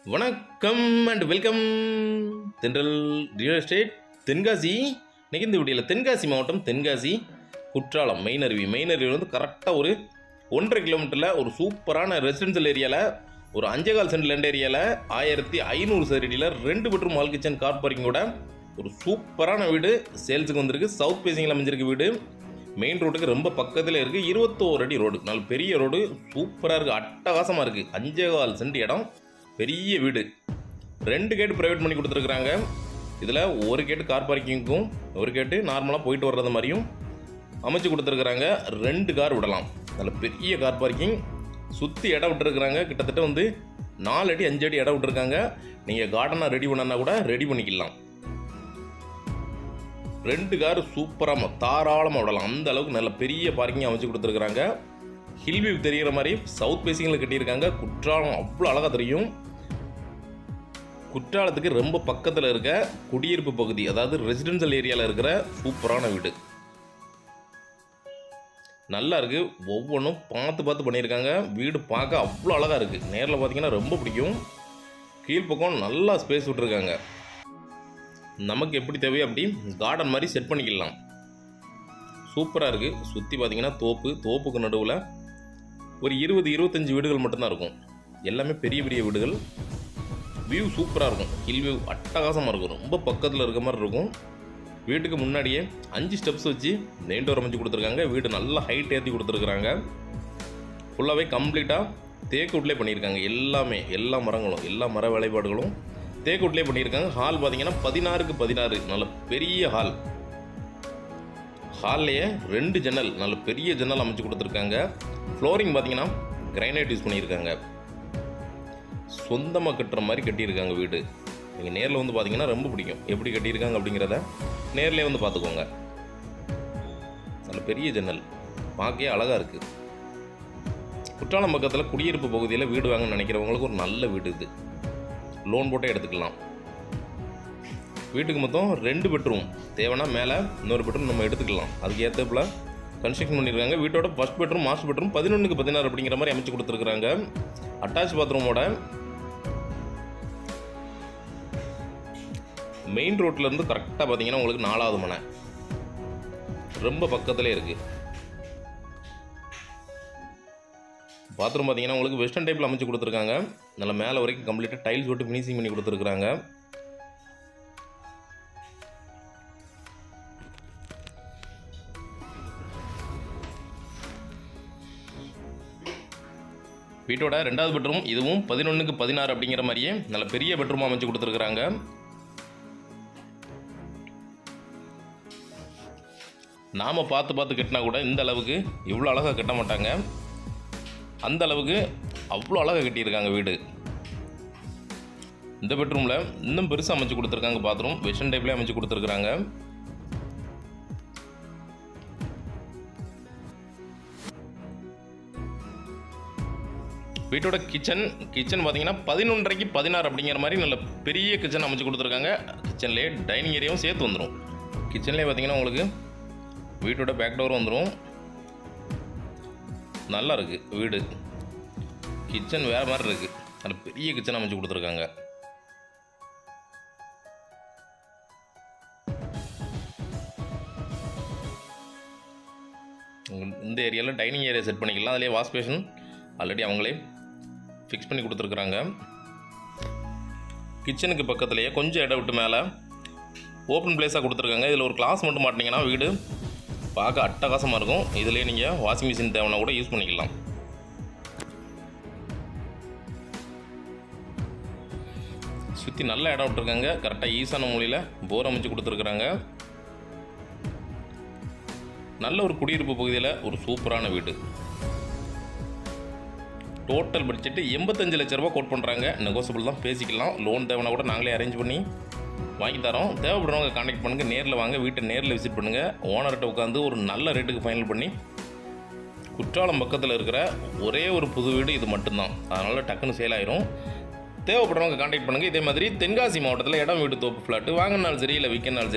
வணக்கம் and welcome தென்றல் real estate Tenkasi. இன்னைக்கு இந்த வீடியோவில் தென்காசி மாவட்டம் தென்காசி குற்றாலம் மெயின் அருவி வந்து கரெக்டாக ஒரு 1.5 கிலோமீட்டரில் ஒரு சூப்பரான ரெசிடென்ஷியல் ஏரியாவில் ஒரு 5.25 சென்ட் லேண்ட் ஏரியாவில் 1500 சதுரடியில் 2 பெட்ரூம் ஹால் கிச்சன் கார் பார்க்கிங்கோட ஒரு சூப்பரான வீடு சேல்ஸுக்கு வந்திருக்கு. சவுத் ஃபேசிங்கில் அமைஞ்சிருக்கு வீடு. மெயின் ரோட்டுக்கு ரொம்ப பக்கத்தில் இருக்குது. 21 அடி ரோடு, நல்ல பெரிய ரோடு, சூப்பராக இருக்குது, அட்டகாசமாக இருக்குது. 5.25 சென்ட் இடம், பெரிய வீடு. 2 கேட்டு ப்ரைவேட் பண்ணி கொடுத்துருக்குறாங்க. இதில் ஒரு கேட்டு கார் பார்க்கிங்க்கும் ஒரு கேட்டு நார்மலாக போயிட்டு வர்றது மாதிரியும் அமைச்சு கொடுத்துருக்குறாங்க. 2 கார் விடலாம். நல்ல பெரிய கார் பார்க்கிங். சுற்றி இடம் விட்டுருக்குறாங்க. கிட்டத்தட்ட வந்து 4 அடி 5 அடி இடம் விட்டுருக்காங்க. நீங்கள் கார்டனாக ரெடி பண்ணனா கூட ரெடி பண்ணிக்கலாம். 2 கார் சூப்பராக தாராளமாக விடலாம். அந்த அளவுக்கு நல்ல பெரிய பார்க்கிங் அமைச்சு கொடுத்துருக்குறாங்க. ஹில் வியூ தெரிகிற மாதிரி சவுத் ஃபேசிங்கில் கட்டியிருக்காங்க. குற்றாலம் அவ்வளோ அழகாக தெரியும். குற்றாலத்துக்கு ரொம்ப பக்கத்தில் இருக்க குடியிருப்பு பகுதி, அதாவது ரெசிடென்ஷியல் ஏரியாவில் இருக்கிற சூப்பரான வீடு. நல்லா இருக்குது. ஒவ்வொன்றும் பார்த்து பண்ணியிருக்காங்க. வீடு பார்க்க அவ்வளோ அழகாக இருக்குது. நேரில் பார்த்தீங்கன்னா ரொம்ப பிடிக்கும். கீழ்ப்பக்கம் நல்லா ஸ்பேஸ் விட்டுருக்காங்க. நமக்கு எப்படி தேவையோ அப்படி கார்டன் மாதிரி செட் பண்ணிக்கலாம். சூப்பராக இருக்குது. சுற்றி பார்த்தீங்கன்னா தோப்புக்கு நடுவில் ஒரு 20-25 வீடுகள் மட்டும்தான் இருக்கும். எல்லாமே பெரிய பெரிய வீடுகள். வியூ சூப்பராக இருக்கும். ஹில் வியூ அட்டகாசமாக இருக்கும். ரொம்ப பக்கத்தில் இருக்க மாதிரி இருக்கும். வீட்டுக்கு முன்னாடியே 5 ஸ்டெப்ஸ் வச்சு மெயின் டோர் அமைச்சு கொடுத்துருக்காங்க. வீடு நல்லா ஹைட் ஏற்றி கொடுத்துருக்குறாங்க. ஃபுல்லாகவே கம்ப்ளீட்டாக தேக்கு வுட்லேயே பண்ணியிருக்காங்க. எல்லா மரங்களும், எல்லா மர வேலைப்பாடுகளும் தேக்கு வுட்லேயே பண்ணியிருக்காங்க. ஹால் பார்த்தீங்கன்னா 16க்கு 16 நல்ல பெரிய ஹால். ஹால்லையே 2 ஜன்னல், நல்ல பெரிய ஜன்னல் அமைச்சு கொடுத்துருக்காங்க. ஃப்ளோரிங் பார்த்தீங்கன்னா கிரைனைட் யூஸ் பண்ணியிருக்காங்க. சொந்தமாக கட்டுற மாதிரி கட்டியிருக்காங்க வீடு. நீங்கள் நேரில் வந்து பார்த்தீங்கன்னா ரொம்ப பிடிக்கும். எப்படி கட்டியிருக்காங்க அப்படிங்கிறத நேரிலே வந்து பார்த்துக்கோங்க. நல்ல பெரிய ஜன்னல், பார்க்கவே அழகாக இருக்குது. குற்றாலம் பக்கத்தில் குடியிருப்பு பகுதியில் வீடு வாங்கன்னு நினைக்கிறவங்களுக்கு ஒரு நல்ல வீடு இது. லோன் போட்டே எடுத்துக்கலாம். வீட்டுக்கு மொத்தம் 2 பெட்ரூம். தேவைன்னா மேலே இன்னொரு பெட்ரூம் நம்ம எடுத்துக்கலாம். அதுக்கு ஏற்றப்பல கன்ஸ்ட்ரக்ஷன் பண்ணியிருக்காங்க. வீட்டோட ஃபர்ஸ்ட் பெட்ரூம் மாஸ்டர் பெட்ரூம் 11க்கு 16 அப்படிங்கிற மாதிரி அமைச்சு கொடுத்துருக்குறாங்க. அட்டாச் பாத்ரூமோட மெயின் ரோட்லேருந்து கரெக்டாக பார்த்தீங்கன்னா உங்களுக்கு 4வது மனை ரொம்ப பக்கத்துலேயே இருக்குது. பாத்ரூம் பார்த்தீங்கன்னா உங்களுக்கு வெஸ்டர்ன் டைப்பில் அமைச்சு கொடுத்துருக்காங்க. நல்ல மேலே வரைக்கும் கம்ப்ளீட்டாக டைல்ஸ் போட்டு ஃபினிஷிங் பண்ணி கொடுத்துருக்குறாங்க. வீட்டோட 2வது பெட்ரூம் இதுவும் 11க்கு 16 அப்படிங்கிற மாதிரியே நல்ல பெரிய பெட்ரூம் அமைச்சு கொடுத்துருக்குறாங்க. நாம் பார்த்து கட்டினா கூட இந்த அளவுக்கு இவ்வளோ அழகாக கட்ட மாட்டாங்க. அந்த அளவுக்கு அவ்வளோ அழகாக கட்டியிருக்காங்க வீடு. இந்த பெட்ரூமில் இன்னும் பெருசாக அமைச்சு கொடுத்துருக்காங்க. பாத்ரூம் வெஸ்டர்ன் டைப்லேயே அமைச்சு கொடுத்துருக்குறாங்க. வீட்டோட கிச்சன் பார்த்தீங்கன்னா 11.5க்கு 16 அப்படிங்கிற மாதிரி நல்ல பெரிய கிச்சன் அமைச்சு கொடுத்துருக்காங்க. கிச்சன்லேயே டைனிங் ஏரியாவும் சேர்த்து வந்துடும். கிச்சன்லேயே பார்த்தீங்கன்னா உங்களுக்கு வீட்டோட பேக் டோரும் வந்துடும். நல்லா இருக்குது வீடு. கிச்சன் வேறு மாதிரி இருக்குது. நல்ல பெரிய கிச்சன் அமைச்சு கொடுத்துருக்காங்க. இந்த ஏரியாவில் டைனிங் ஏரியா செட் பண்ணிக்கலாம். அதிலே வாஷ் பேஷன் ஆல்ரெடி அவங்களே ஃபிக்ஸ் பண்ணி கொடுத்துருக்குறாங்க. கிச்சனுக்கு பக்கத்துலேயே கொஞ்சம் இடம் விட்டு மேலே ஓப்பன் பிளேஸாக கொடுத்துருக்காங்க. இதில் ஒரு கிளாஸ் மட்டும் மாட்டினீங்கன்னா வீடு பார்க்க அட்டகாசமாக இருக்கும். இதிலே நீங்கள் வாஷிங் மிஷின் தேவைன்னா கூட யூஸ் பண்ணிக்கலாம். சுற்றி நல்ல இடம் விட்டுருக்காங்க. கரெக்டாக ஈசான மூலையில் போர் அமைச்சு கொடுத்துருக்குறாங்க. நல்ல ஒரு குடியிருப்பு பகுதியில் ஒரு சூப்பரான வீடு. டோட்டல் பட்ஜெட்டு 85 லட்ச ரூபா கோட் பண்ணுறாங்க. நெகோசியபிள் தான், பேசிக்கலாம். லோன் தேவைன்னா கூட நாங்களே அரேஞ்ச் பண்ணி வாங்கி தரோம். தேவைப்படுறவங்க கான்டாக்ட் பண்ணுங்கள். நேரில் வாங்க, வீட்டை நேரில் விசிட் பண்ணுங்கள். ஓனர்கிட்ட உட்காந்து ஒரு நல்ல ரேட்டுக்கு ஃபைனல் பண்ணி குற்றாலம் பக்கத்தில் இருக்கிற ஒரே ஒரு புது வீடு இது மட்டும்தான். அதனால் டக்குன்னு சேல் ஆயிரும். தேவைப்படுறவங்க கான்டாக்ட் பண்ணுங்கள். இதே மாதிரி தென்காசி மாவட்டத்தில் இடம் வீடு தோப்பு ஃப்ளாட்டு வாங்கினாலும் சரி இல்லை விற்கனாலும் சரி